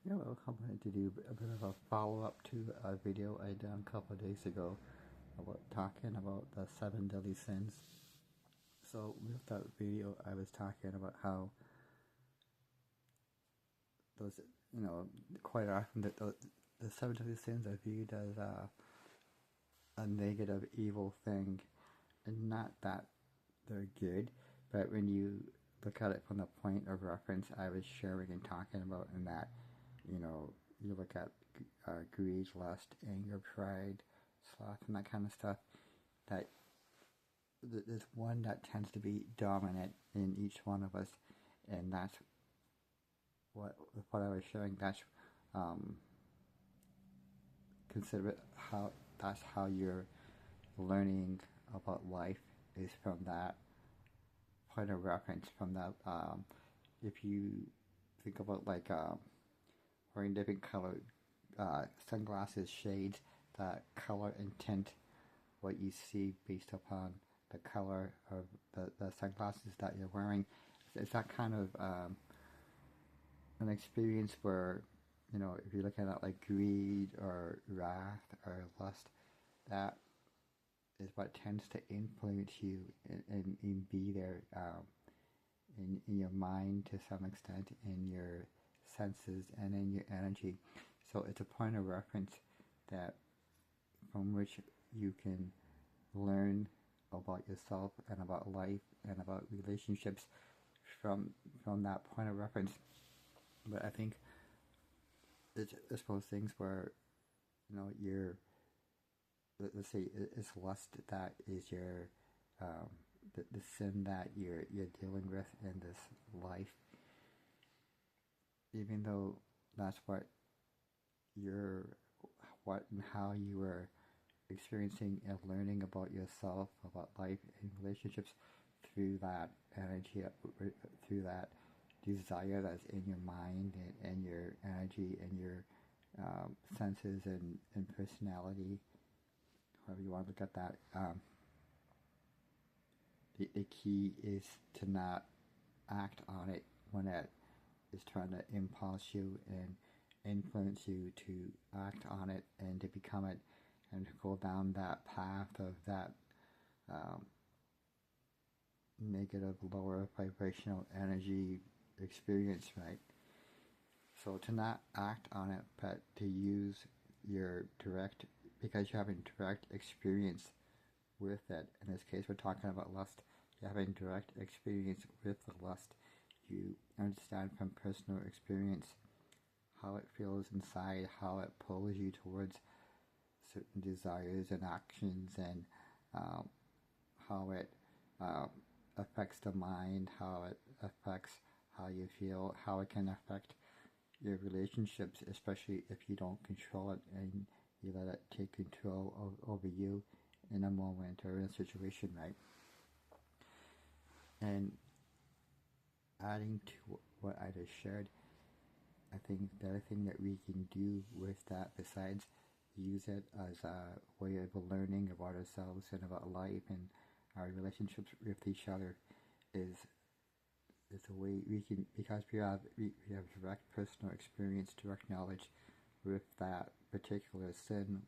Hello, I'm going to do a bit of a follow-up to a video I done a couple of days ago about talking about the 7 deadly sins. So with that video, I was talking about how those, quite often the 7 deadly sins are viewed as a negative, evil thing, and not that they're good, but when you look at it from the point of reference I was sharing and talking about, in that, you look at greed, lust, anger, pride, sloth, and that kind of stuff, that there's one that tends to be dominant in each one of us, and that's what I was sharing. That's consider it how that's how you're learning about life, is from that point of reference. From that, if you think about like wearing different colored sunglasses, shades, that color and tint, what you see based upon the color of the sunglasses that you're wearing. It's that kind of an experience where, if you're looking at like greed or wrath or lust, that is what tends to influence you and be there in your mind to some extent, in your senses and in your energy. So it's a point of reference that from which you can learn about yourself and about life and about relationships from that point of reference. But I think it's those things where, you're, let's say it's lust that is your the sin that you're dealing with in this life. Even though that's what and how you were experiencing and learning about yourself, about life and relationships, through that energy, through that desire that's in your mind and your energy and your senses and personality, however you want to look at that. The key is to not act on it when it is trying to impulse you and influence you to act on it and to become it, and to go down that path of that negative, lower vibrational energy experience, right? So to not act on it, but to use your direct, because you're having direct experience with it. In this case, we're talking about lust. You're having direct experience with the lust. You understand from personal experience how it feels inside, how it pulls you towards certain desires and actions, and how it affects the mind, how it affects how you feel, how it can affect your relationships, especially if you don't control it and you let it take control over you in a moment or in a situation, right? And adding to what I just shared, I think the other thing that we can do with that, besides use it as a way of learning about ourselves and about life and our relationships with each other, is a way we can, because we have direct personal experience, direct knowledge with that particular sin.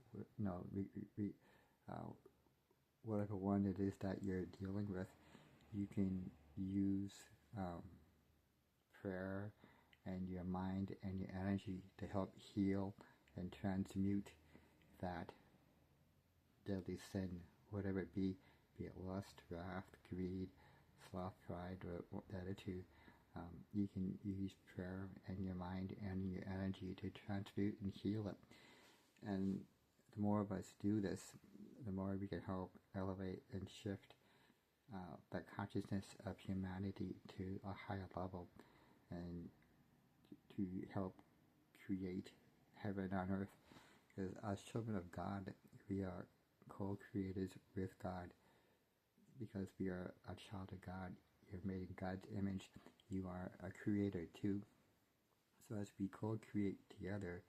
Whatever one it is that you're dealing with, you can use prayer and your mind and your energy to help heal and transmute that deadly sin, whatever it be it lust, wrath, greed, sloth, pride, or the other two. You can use prayer and your mind and your energy to transmute and heal it. And the more of us do this, the more we can help elevate and shift that consciousness of humanity to a higher level, and to help create heaven on earth. Because as children of God, we are co-creators with God, because we are a child of God. You're made in God's image. You are a creator too. So as we co-create together,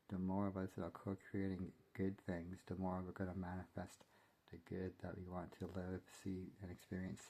the more of us are co-creating good things, the more we're going to manifest the good that we want to live, see, and experience.